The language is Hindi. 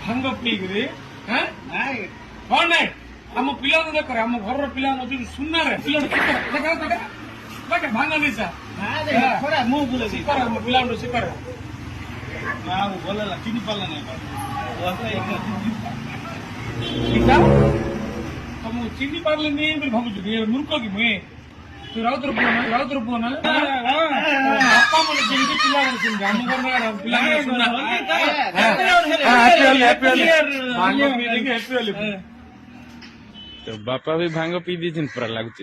भांग पीकरी कौन है आम पिला देख आम घर पिला सुना भांग नहीं पिला शिखर बोला चिनी पाला नहीं तुम चिनी पार्ले नहीं भावुँ मूर्ख कि मुझे तू राउतर पुआ ना बापा मैंने चिंती पिला आम घर पिला तो बापा भी भांग पी दी पूरा लगुच।